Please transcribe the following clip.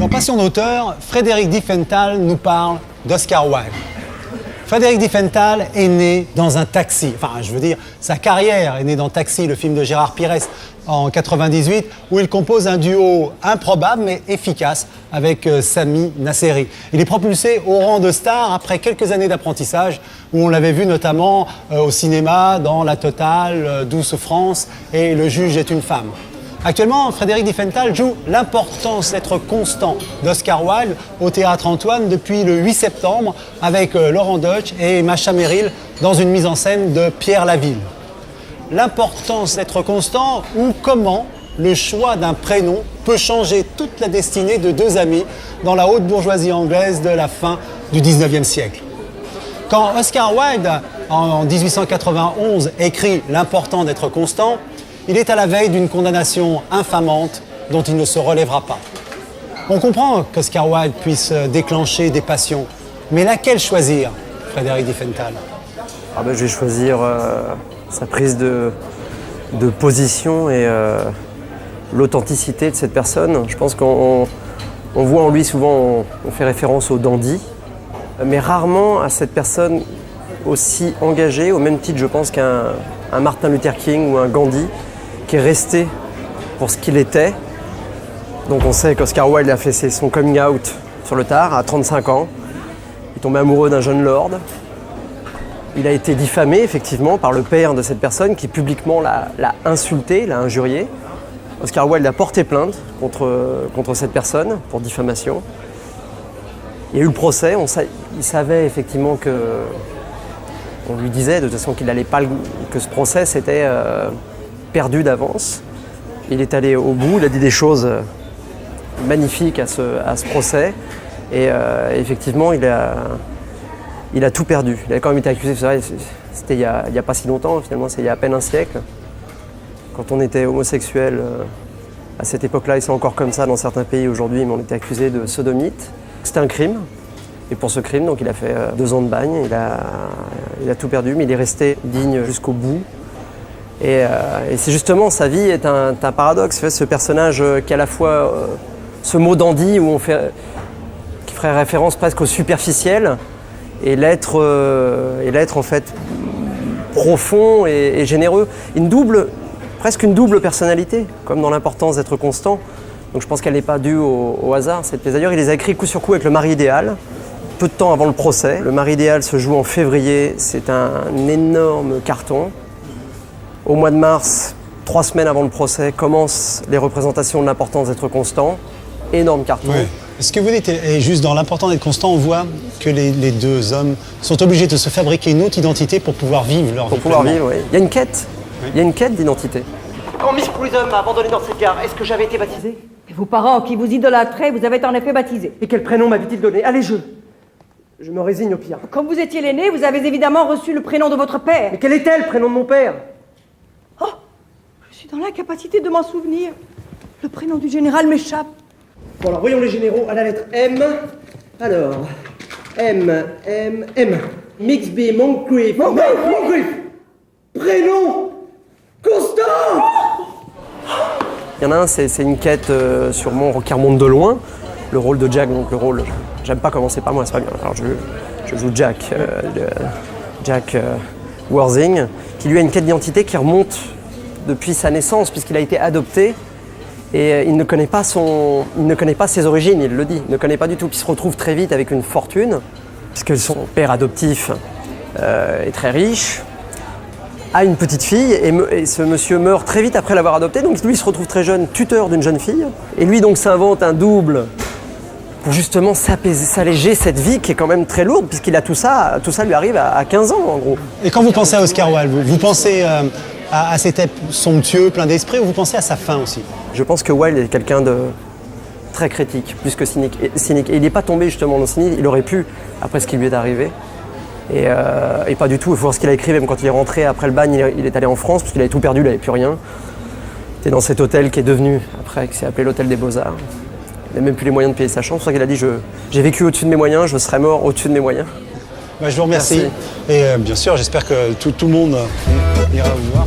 Dans Passion d'auteur, Frédéric Diefenthal nous parle d'Oscar Wilde. Frédéric Diefenthal est né dans un taxi. Enfin, je veux dire, sa carrière est née dans Taxi, le film de Gérard Pires en 98, où il compose un duo improbable mais efficace avec Sami Nasseri. Il est propulsé au rang de star après quelques années d'apprentissage, où on l'avait vu notamment au cinéma dans La Totale, Douce France et Le juge est une femme. Actuellement, Frédéric Diefenthal joue l'importance d'être constant d'Oscar Wilde au Théâtre Antoine depuis le 8 septembre avec Laurent Deutsch et Macha Merrill dans une mise en scène de Pierre Laville. L'importance d'être constant ou comment le choix d'un prénom peut changer toute la destinée de deux amis dans la haute bourgeoisie anglaise de la fin du 19e siècle. Quand Oscar Wilde, en 1891, écrit L'important d'être constant, il est à la veille d'une condamnation infamante dont il ne se relèvera pas. On comprend qu'Oscar Wilde puisse déclencher des passions, mais laquelle choisir, Frédéric Diefenthal? Je vais choisir sa prise de position et l'authenticité de cette personne. Je pense qu'on voit en lui souvent, on fait référence au dandy, mais rarement à cette personne aussi engagée, au même titre je pense qu'un Martin Luther King ou un Gandhi, qui est resté pour ce qu'il était. Donc on sait qu'Oscar Wilde a fait son coming out sur le tard à 35 ans. Il est tombé amoureux d'un jeune lord. Il a été diffamé effectivement par le père de cette personne qui publiquement l'a insulté, l'a injurié. Oscar Wilde a porté plainte contre cette personne pour diffamation. Il y a eu le procès, il savait effectivement que... On lui disait de toute façon qu'il n'allait pas... que ce procès c'était perdu d'avance. Il est allé au bout, il a dit des choses magnifiques à ce procès. Et effectivement, il a tout perdu. Il a quand même été accusé, c'était il y a pas si longtemps, finalement, c'est il y a à peine un siècle. Quand on était homosexuel, à cette époque-là, et c'est encore comme ça dans certains pays aujourd'hui, mais on était accusé de sodomite. C'était un crime. Et pour ce crime, donc, il a fait 2 ans de bagne, il a tout perdu, mais il est resté digne jusqu'au bout. Et c'est justement, sa vie est un paradoxe. Ce personnage qui a à la fois ce mot dandy qui ferait référence presque au superficiel, et l'être en fait profond et généreux. Presque une double personnalité, comme dans l'importance d'être constant. Donc je pense qu'elle n'est pas due au hasard, cette pièce. D'ailleurs, il les a écrits coup sur coup avec Le mari idéal, peu de temps avant le procès. Le mari idéal se joue en février, c'est un énorme carton. Au mois de mars, 3 semaines avant le procès, commencent les représentations de l'importance d'être constant. Énorme carton. Oui. Ce que vous dites est juste dans l'important d'être constant, on voit que les deux hommes sont obligés de se fabriquer une autre identité pour pouvoir vivre leur vie. Pour pouvoir vivre, oui. Il y a une quête. Oui. Il y a une quête d'identité. Quand Miss Prism m'a abandonné dans cette gare, est-ce que j'avais été baptisé? Et vos parents qui vous idolâtraient, vous avez en effet baptisé. Et quel prénom m'avait-il donné? Allez, je me résigne au pire. Comme vous étiez l'aîné, vous avez évidemment reçu le prénom de votre père. Mais quel était le prénom de mon père? Oh, je suis dans l'incapacité de m'en souvenir. Le prénom du général m'échappe. Bon alors, voyons les généraux à la lettre M. Alors, M. Mixby, Moncrief. Moncrief. Prénom Constant. Il y en a un, c'est une quête sûrement qui remonte de loin. Le rôle de Jack, donc le rôle, j'aime pas commencer par moi, c'est pas bien. Alors je joue Jack, Jack Worthing, qui lui a une quête d'identité qui remonte depuis sa naissance, puisqu'il a été adopté. Et il ne connaît pas ses origines, il le dit, il ne connaît pas du tout. Puis il se retrouve très vite avec une fortune, puisque son père adoptif est très riche, a une petite fille, et ce monsieur meurt très vite après l'avoir adopté. Donc lui il se retrouve très jeune, tuteur d'une jeune fille. Et lui donc s'invente un double pour justement s'alléger cette vie qui est quand même très lourde, puisqu'il a tout ça lui arrive à 15 ans en gros. Et quand vous pensez à Oscar Wilde, vous pensez à cet être somptueux, plein d'esprit, ou vous pensez à sa fin aussi? Je pense que Wilde est quelqu'un de très critique, plus que cynique. Et il n'est pas tombé justement dans le cynisme, il aurait pu, après ce qui lui est arrivé. Et pas du tout, il faut voir ce qu'il a écrit, même quand il est rentré après le bagne, il est allé en France, parce qu'il avait tout perdu, il n'avait plus rien. Il était dans cet hôtel qui est devenu, après, qui s'est appelé l'hôtel des Beaux-Arts. Il n'a même plus les moyens de payer sa chambre, c'est pour ça qu'il a dit j'ai vécu au-dessus de mes moyens, je serai mort au-dessus de mes moyens. Je vous remercie. Merci. Et bien sûr, j'espère que tout le monde ira vous voir.